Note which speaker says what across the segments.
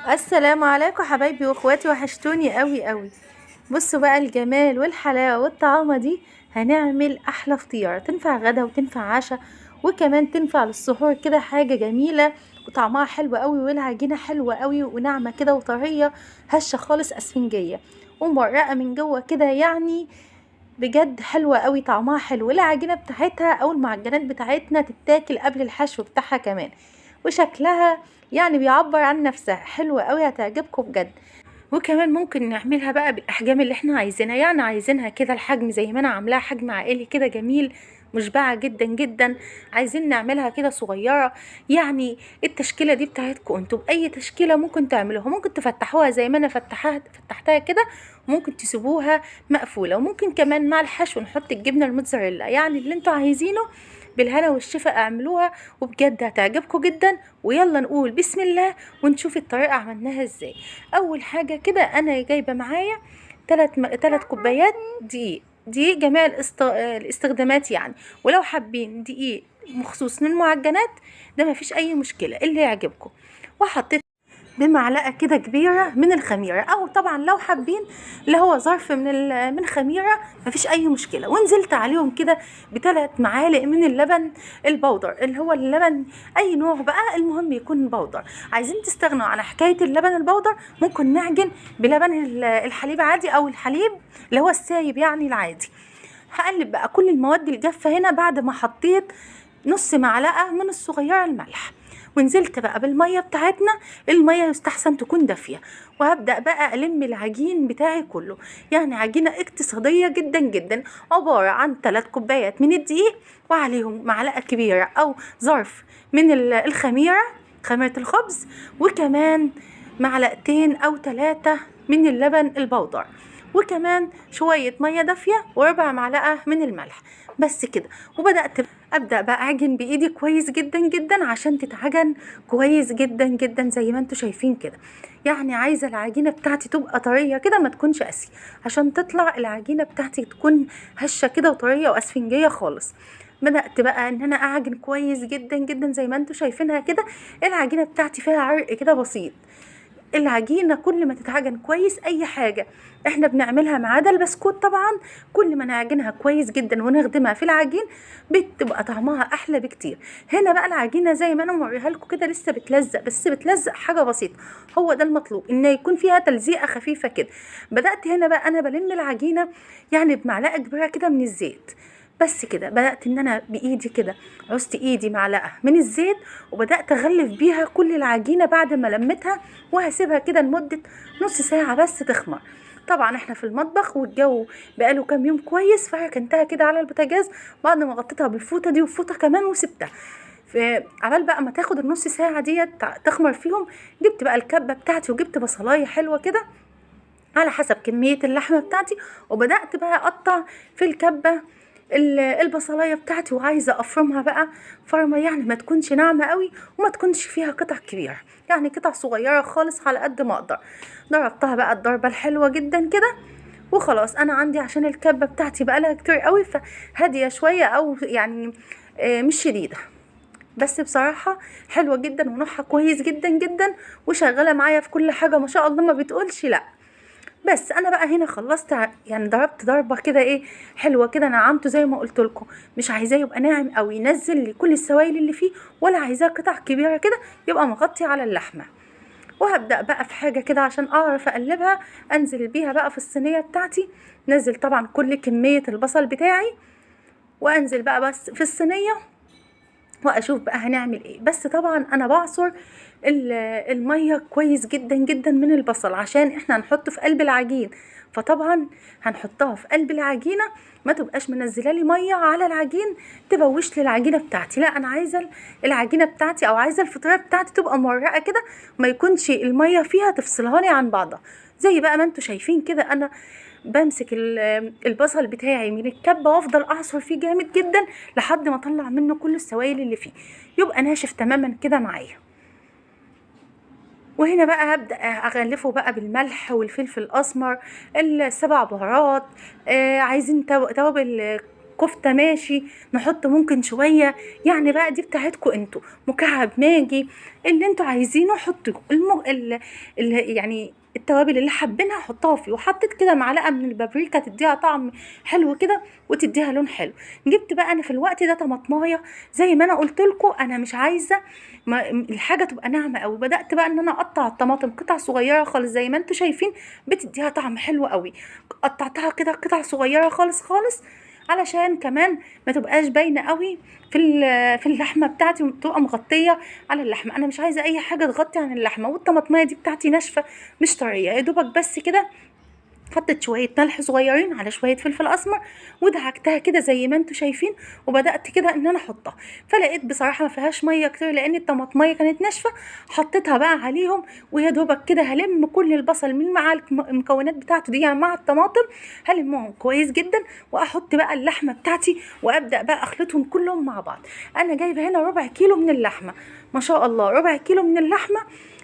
Speaker 1: السلام عليكم حبايبي واخواتي، وحشتوني قوي قوي. بصوا بقى الجمال والحلاوه والطعامه دي. هنعمل احلى فطيره تنفع غدا وتنفع عشاء، وكمان تنفع للسحور كده. حاجه جميله وطعمها حلو قوي، والعجينه حلوه قوي وناعمه كده وطريه، هشه خالص اسفنجيه ومرقه من جوه كده يعني. بجد حلوه قوي، طعمها حلو. العجينه بتاعتها او المعجنات بتاعتنا تتاكل قبل الحشو بتاعها كمان، وشكلها يعني بيعبر عن نفسها. حلوة قوي، هتعجبكم بجد. وكمان ممكن نعملها بقى بالاحجام اللي احنا عايزينها، يعني عايزينها كده الحجم زي ما انا عاملاها حجم عائلي كده جميل مشبعة جدا جدا. عايزين نعملها كده صغيرة، يعني التشكيلة دي بتاعتكم انتوا، بأي تشكيلة ممكن تعملوها. ممكن تفتحوها زي ما انا فتحتها كده، وممكن تسيبوها مقفولة، وممكن كمان مع الحشو نحط الجبنة الموتزاريلا. يعني اللي انتوا عايزينه بالهنا والشفا اعملوها، وبجد هتعجبكم جدا. ويلا نقول بسم الله ونشوف الطريقة عملناها ازاي. اول حاجة كده انا جايبة معايا 3 كوبايات دقيق جميع الاستخدامات يعني. ولو حابين دقيق مخصوص للمعجنات ده مفيش اي مشكلة، اللي يعجبكم. وحطيت بمعلقه كده كبيره من الخميره، او طبعا لو حابين اللي هو ظرف من خميره مفيش اي مشكله. ونزلت عليهم كده ب3 معالق من اللبن البودر، اللي هو اللبن اي نوع بقى، المهم يكون بودر. عايزين تستغنوا عن حكايه اللبن البودر، ممكن نعجن بلبن الحليب عادي، او الحليب اللي هو السايب يعني العادي. هقلب بقى كل المواد الجافه هنا بعد ما حطيت نص معلقه من الصغيره الملح. ونزلت بقى بالميه بتاعتنا، الميه يستحسن تكون دافيه. وهبدا بقى الم العجين بتاعي كله، يعني عجينه اقتصاديه جدا جدا، عباره عن 3 كوبايات من الدقيق، وعليهم معلقه كبيره او ظرف من الخميره، خميره الخبز، وكمان معلقتين او 3 من اللبن البودر، وكمان شوية مية دافية، وربع معلقة من الملح. بس كده. ابدأ بقى اعجن بايدي كويس جدا جدا عشان تتعجن كويس جدا جدا زي ما انتوا شايفين كده. يعني عايزة العجينة بتاعتي تبقى طرية كده، ما تكونش قاسية، عشان تطلع العجينة بتاعتي تكون هشة كده وطرية واسفنجية خالص. بدأت بقى ان انا اعجن كويس جدا جدا زي ما انتوا شايفينها كده. العجينة بتاعتي فيها عرق كده بسيط. العجينة كل ما تتعجن كويس، اي حاجة احنا بنعملها ما عدا البسكوت طبعا، كل ما نعجنها كويس جدا ونخدمها في العجين بتبقى طعمها احلى بكتير. هنا بقى العجينة زي ما انا موريها لكم كده لسه بتلزق، بس بتلزق حاجة بسيطة. هو ده المطلوب، ان يكون فيها تلزيقة خفيفة كده. بدأت هنا بقى انا بلم العجينة يعني بمعلقة كبيرة كده من الزيت. بس كده بدأت ان انا بايدي كده، عوزت ايدي معلقة من الزيت، وبدأت اغلف بيها كل العجينة بعد ما لمتها. وهسيبها كده لمدة نص ساعة بس تخمر. طبعا احنا في المطبخ والجو بقاله كام يوم كويس، فركنتها كده على البوتاجاز بعد ما غطيتها بالفوطة دي وفوطة كمان وسبتها. عبال بقى ما تاخد النص ساعة ديت تخمر فيهم، جبت بقى الكبة بتاعتي وجبت بصلاية حلوة كده على حسب كمية اللحمة بتاعتي، وبدأت بقى أقطع في الكبة البصلايه بتاعتي. وعايزه افرمها بقى فرمه يعني ما تكونش ناعمه قوي، وما تكونش فيها قطع كبيره، يعني قطع صغيره خالص على قد ما اقدر. ضربتها بقى الضربه الحلوه جدا كده. وخلاص انا عندي عشان الكبه بتاعتي بقى لها كتير قوي، فهاديه شويه او يعني مش شديده. بس بصراحه حلوه جدا ونوعها كويس جدا جدا، وشغاله معايا في كل حاجه ما شاء الله، ما بتقولش لا. بس انا بقى هنا خلصت يعني ضربت ضربه كده ايه حلوه كده، نعمته زي ما قلت لكم. مش عايزاه يبقى ناعم او ينزل لي كل السوائل اللي فيه، ولا عايزاه قطع كبيره كده يبقى مغطي على اللحمه. وهبدا بقى في حاجه كده عشان اعرف اقلبها، انزل بيها بقى في الصينيه بتاعتي. نزل طبعا كل كميه البصل بتاعي، وانزل بقى بس في الصينيه، واشوف بقى هنعمل ايه. بس طبعا انا بعصر الميه كويس جدا جدا من البصل، عشان احنا هنحطه في قلب العجين. فطبعا هنحطها في قلب العجينه، ما تبقاش منزله لي ميه على العجين تبوش لي العجينه بتاعتي. لا، انا عايزه العجينه بتاعتي او عايزه الفطيره بتاعتي تبقى مورقه كده، ما يكونش الميه فيها تفصلها لي عن بعضها. زي بقى ما انتوا شايفين كده، انا بمسك البصل بتاعي من الكبه وافضل اعصر فيه جامد جدا لحد ما اطلع منه كل السوائل اللي فيه، يبقى ناشف تماما كده معايا. وهنا بقى هبدأ اغلفه بقى بالملح والفلفل الاسمر، ال7 بهارات. عايزين توابل كفتة ماشي، نحط ممكن شوية، يعني بقى دي بتاعتكم انتوا، مكعب ماجي اللي انتوا عايزينه حطوا يعني التوابل اللي حابينها حطها فيه. وحطيت كده معلقه من البابريكا تديها طعم حلو كده وتديها لون حلو. جبت بقى انا في الوقت ده طماطمايه، زي ما انا قلت لكم انا مش عايزه الحاجه تبقى ناعمه قوي. بدات بقى ان انا اقطع الطماطم قطع صغيره خالص زي ما انتوا شايفين، بتديها طعم حلو قوي. قطعتها كده قطع صغيره خالص خالص علشان كمان ما تبقاش باينه قوي في اللحمه بتاعتي، وتبقى مغطيه على اللحمه. انا مش عايزه اي حاجه تغطي عن اللحمه، والطماطميه دي بتاعتي ناشفه مش طريه، يا دوبك بس كده. حطيت شويه ملح صغيرين على شويه فلفل اسمر، ودعكتها كده زي ما انتوا شايفين، وبدات كده ان انا احطها. فلقيت بصراحه ما فيهاش ميه كتير لان الطماطميه كانت ناشفه. حطيتها بقى عليهم، ويا دوبك كده هلم كل البصل من مع المكونات بتاعته دي يعني مع الطماطم، هلمهم كويس جدا، واحط بقى اللحمه بتاعتي وابدا بقى اخلطهم كلهم مع بعض. انا جايبه هنا ربع كيلو من اللحمه، ما شاء الله ربع كيلو من اللحمه.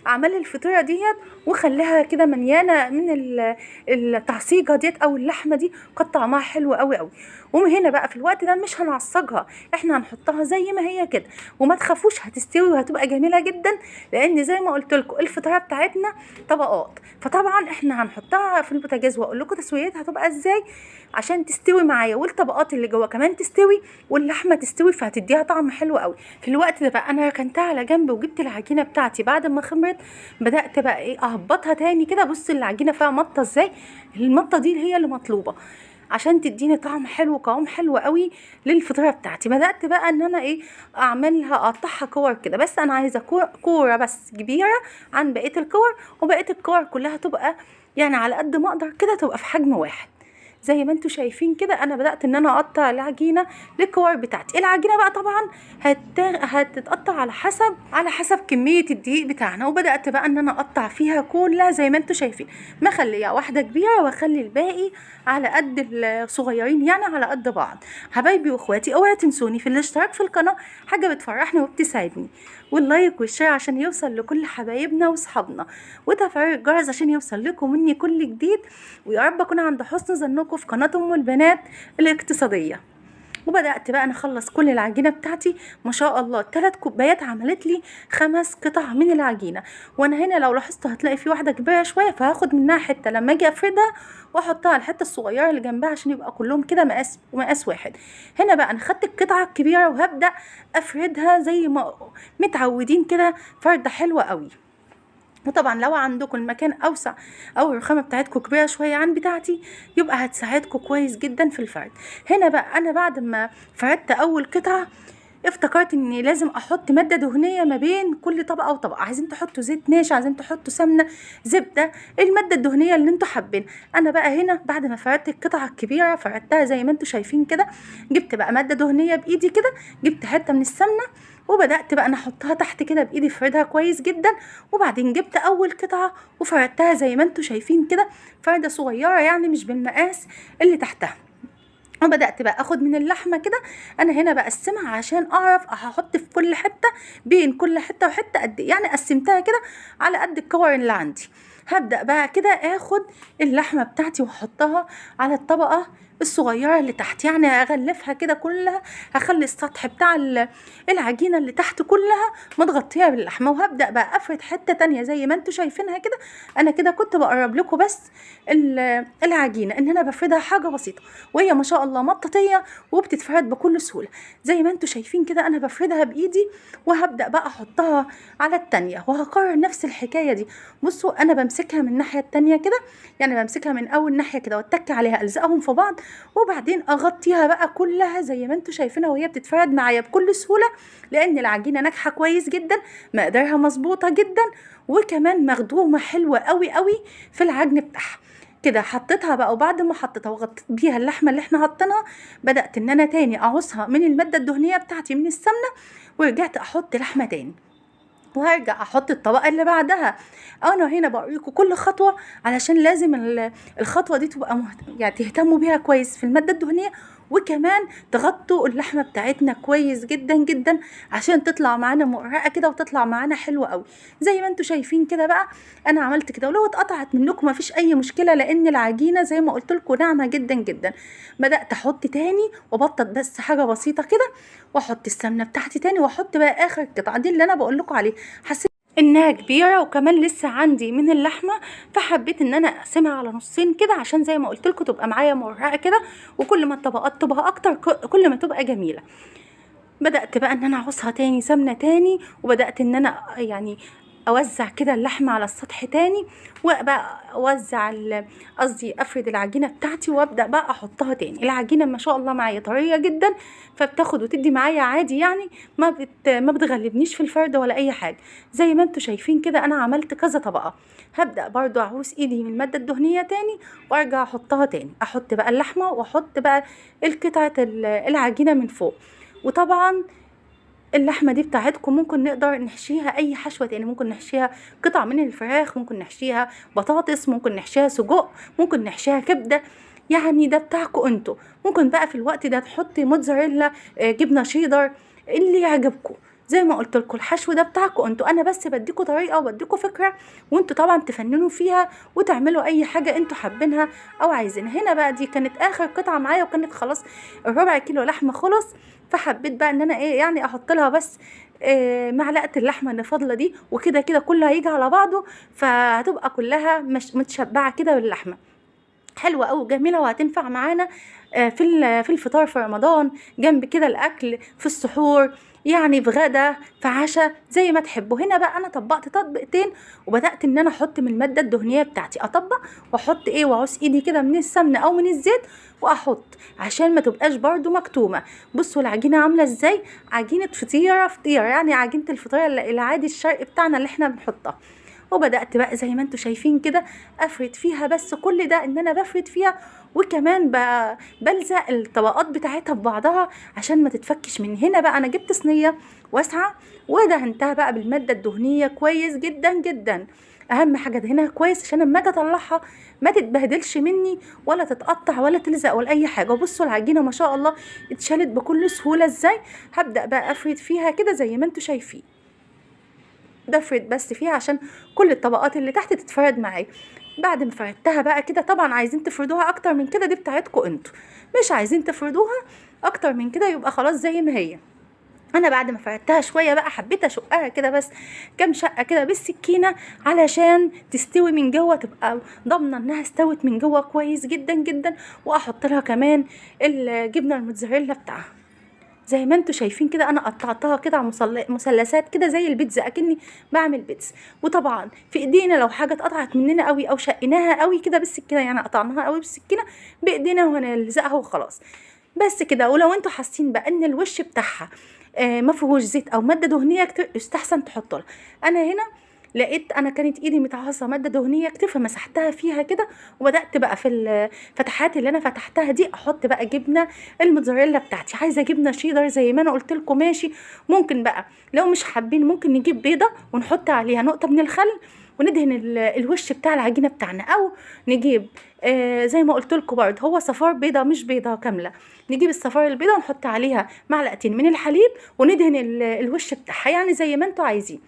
Speaker 1: عمل الفطيره ديت وخليها كده مليانه من التعصيجه ديت او اللحمه دي، كانت طعمها حلو قوي قوي. ومن هنا بقى في الوقت ده مش هنعصجها، احنا هنحطها زي ما هي كده، وما تخافوش هتستوي وهتبقى جميله جدا. لان زي ما قلت لكم الفطيره بتاعتنا طبقات، فطبعا احنا هنحطها في البوتاجاز واقول لكم تسويتها هتبقى ازاي عشان تستوي معايا، والطبقات اللي جوه كمان تستوي، واللحمه تستوي، فهتديها طعم حلو قوي. في الوقت ده بقى انا ركنتها على جنب، وجبت العجينه بتاعتي بعد ما خمرت، بدات بقى ايه اهبطها تاني كده. بص العجينه فيها مطه ازاي، المطه دي هي اللي مطلوبه عشان تديني طعم حلو وقوام حلو قوي للفطيره بتاعتي. بدات بقى ان انا ايه اعملها، اقطعها كور كده، بس انا عايزه كوره بس كبيره عن بقيه الكور، وبقيه الكور كلها تبقى يعني على قد ما اقدر كده تبقى في حجم واحد. زي ما انتوا شايفين كده انا بدات ان انا اقطع العجينه للكور بتاعتي. العجينه بقى طبعا هتتقطع على حسب كميه الدقيق بتاعنا، وبدات بقى ان انا اقطع فيها كلها زي ما انتوا شايفين، ما اخليها واحده كبيره واخلي الباقي على قد الصغيرين يعني على قد بعض. حبايبي واخواتي اوعوا تنسوني في الاشتراك في القناه، حاجه بتفرحني وبتسعدني، واللايك والشير عشان يوصل لكل حبايبنا واصحابنا، وتفعيل الجرس عشان يوصل لكم مني كل جديد. ويا رب اكون عند حسن ظنكم في قناه ام البنات الاقتصاديه. وبدات بقى انا اخلص كل العجينه بتاعتي، ما شاء الله 3 كوبايات عملت لي 5 قطع من العجينه. وانا هنا لو لاحظتوا هتلاقي في واحده كبيره شويه، فهاخد منها حته لما اجي افردها واحطها على الحته الصغيره اللي جنبها عشان يبقى كلهم كده مقاس واحد. هنا بقى انا خدت القطعه الكبيره وهبدا افردها زي ما متعودين كده، فرده حلوه قوي. وطبعا لو عندكم المكان اوسع او الرخامه بتاعتكم كبيره شويه عن بتاعتي، يبقى هتساعدكم كويس جدا في الفرد. هنا بقى انا بعد ما فردت اول قطعه افتكرت اني لازم احط ماده دهنيه ما بين كل طبقه وطبقه. عايزين تحطوا زيت ناشف، عايزين تحطوا سمنه، زبده، الماده الدهنيه اللي انتوا حابين. انا بقى هنا بعد ما فردت القطعه الكبيره فردتها زي ما انتوا شايفين كده، جبت بقى ماده دهنيه بايدي كده، جبت حته من السمنه وبدات بقى انا احطها تحت كده بايدي، فردها كويس جدا. وبعدين جبت اول قطعه وفردتها زي ما انتوا شايفين كده، فرده صغيره يعني مش بالمقاس اللي تحتها. وبدات بقى اخد من اللحمه كده، انا هنا بقسمها عشان اعرف هحط في كل حته بين كل حته وحته قد ايه، يعني قسمتها كده على قد الكور اللي عندي. هبدا بقى كده اخد اللحمه بتاعتي واحطها على الطبقه الصغيره اللي تحت، يعني اغلفها كده كلها، هخلي السطح بتاع العجينه اللي تحت كلها متغطيه باللحمه. وهبدا بقى افرد حته تانية زي ما انتوا شايفينها كده. انا كده كنت بقرب لكم بس العجينه ان انا بفردها حاجه بسيطه، وهي ما شاء الله مطاطيه وبتتفرد بكل سهوله زي ما انتوا شايفين كده. انا بفردها بايدي وهبدا بقى احطها على التانية، وهكرر نفس الحكايه دي. بصوا انا بمسكها من الناحيه التانية كده، يعني بمسكها من اول ناحيه كده واتك عليها الزقهم في بعض، وبعدين اغطيها بقى كلها زي ما انتوا شايفينها وهي بتتفرد معايا بكل سهوله، لان العجينه ناجحه كويس جدا، مقدارها مظبوطه جدا، وكمان مخدومه حلوه قوي قوي في العجن بتاعها. كده حطيتها بقى، وبعد ما حطيتها وغطيت بيها اللحمه اللي احنا حطيناها، بدات ان انا تاني اعوصها من الماده الدهنيه بتاعتي من السمنه، ورجعت احط لحمه تاني، وهرجع احط الطبقه اللي بعدها. انا هنا بوريكم كل خطوه علشان لازم الخطوه دي تبقى يعني تهتموا بيها كويس في الماده الدهنيه وكمان تغطوا اللحمه بتاعتنا كويس جدا جدا عشان تطلع معانا مقرقه كده وتطلع معانا حلوه قوي. زي ما انتوا شايفين كده بقى انا عملت كده، ولو اتقطعت منكم مفيش اي مشكله لان العجينه زي ما قلت لكم ناعمه جدا جدا. بدات احط تاني وبطط بس حاجه بسيطه كده، واحط السمنه بتاعتي تاني، واحط بقى اخر قطعه دي اللي انا بقول لكم عليه. حسيت انها كبيره وكمان لسه عندي من اللحمه، فحبيت ان انا اقسمها على نصين كده عشان زي ما قلت لكم تبقى معايا مرقه كده، وكل ما الطبقات تبقى اكتر كل ما تبقى جميله. بدأت بقى ان انا اعصها تاني سمنة تاني، وبدأت ان انا يعني اوزع كده اللحمة على السطح تاني، وبقى اوزع قصدي افرد العجينة بتاعتي، وابدأ بقى احطها تاني. العجينة ما شاء الله معايا طرية جدا، فبتاخد وتدي معايا عادي يعني، ما بتغلبنيش في الفرد ولا اي حاجة. زي ما انتوا شايفين كده انا عملت كذا طبقة. هبدأ برضو اعوز ايدي من المادة الدهنية تاني وارجع احطها تاني، احط بقى اللحمة واحط بقى القطعة العجينة من فوق. وطبعا اللحمه دي بتاعتكم ممكن نقدر نحشيها اي حشوه تاني، ممكن نحشيها قطع من الفراخ، ممكن نحشيها بطاطس، ممكن نحشيها سجق، ممكن نحشيها كبده، يعني ده بتاعكم انتوا. ممكن بقى في الوقت ده تحطي موتزاريلا، جبنه شيدر، اللي يعجبكم. زي ما قلت لكم الحشو ده بتاعكم انتوا، انا بس بديكوا طريقه وبديكوا فكره، وانتوا طبعا تفننوا فيها وتعملوا اي حاجه انتوا حابينها او عايزينها. هنا بقى دي كانت اخر قطعه معايا، وكانت خلاص الربع كيلو لحمه خلص، فحبيت بقى ان انا ايه يعني احط لها بس معلقه اللحمه اللي فاضله دي، وكده كده كله هيجي على بعضه، فهتبقى كلها مش متشبعه كده باللحمه. حلوه قوي جميله، وهتنفع معانا في الفطار في رمضان، جنب كده الاكل في السحور، يعني في غدا في عشاء زي ما تحبوا. هنا بقى انا طبقت تطبيقتين، وبدات ان انا احط من الماده الدهنيه بتاعتي، اطبق واحط ايه واعوز ايدي كده من السمنه او من الزيت واحط عشان ما تبقاش برضو مكتومه. بصوا العجينه عامله ازاي، عجينه فطيره فطيره، يعني عجينه الفطيره العادي الشرقي بتاعنا اللي احنا بنحطها. وبدأت بقى زي ما انتوا شايفين كده افرد فيها، بس كل ده ان انا بفرد فيها، وكمان بلزق الطبقات بتاعتها ببعضها عشان ما تتفكش. من هنا بقى انا جبت صينيه واسعه ودهنتها بقى بالماده الدهنيه كويس جدا جدا. اهم حاجه ادهنها كويس عشان لما اجي اطلعها ما تتبهدلش مني ولا تتقطع ولا تلزق ولا اي حاجه. وبصوا العجينه ما شاء الله اتشالت بكل سهوله ازاي. هبدا بقى افرد فيها كده زي ما انتوا شايفين، بفرد بس فيها عشان كل الطبقات اللي تحت تتفرد معايا. بعد ما فردتها بقى كده، طبعا عايزين تفردوها اكتر من كده دي بتاعتكم انتوا، مش عايزين تفردوها اكتر من كده يبقى خلاص زي ما هي. انا بعد ما فردتها شويه بقى حبيت اشقها كده بس كام شقه كده بالسكينه علشان تستوي من جوه، تبقى ضامنه انها استوت من جوه كويس جدا جدا. واحط لها كمان الجبنه الموتزاريلا بتاعها. زي ما انتوا شايفين كده انا قطعتها كده على مثلثات كده زي البيتزا، اكني بعمل بيتزا. وطبعا في ايدينا لو حاجه اتقطعت مننا قوي او شقيناها قوي كده بالسكينه، يعني قطعناها قوي بالسكينه بايدينا وهنلزقها وخلاص بس كده. ولو انتوا حاسين بقى ان الوش بتاعها ما فيهوش زيت او ماده دهنيه كتير، يستحسن تحطوا لها. انا هنا لقيت انا كانت ايدي متعصه ماده دهنيه كتير، فمسحتها فيها كده، وبدات بقى في الفتحات اللي انا فتحتها دي احط بقى جبنه الموتزاريلا بتاعتي. عايزه جبنه شيدر زي ما انا قلت لكم ماشي، ممكن بقى لو مش حابين ممكن نجيب بيضه ونحط عليها نقطه من الخل وندهن الوش بتاع العجينه بتاعنا، او نجيب زي ما قلت لكم برضه هو صفار بيضه مش بيضه كامله، نجيب الصفار البيضه ونحط عليها معلقتين من الحليب وندهن الوش بتاعها، يعني زي ما انتوا عايزين.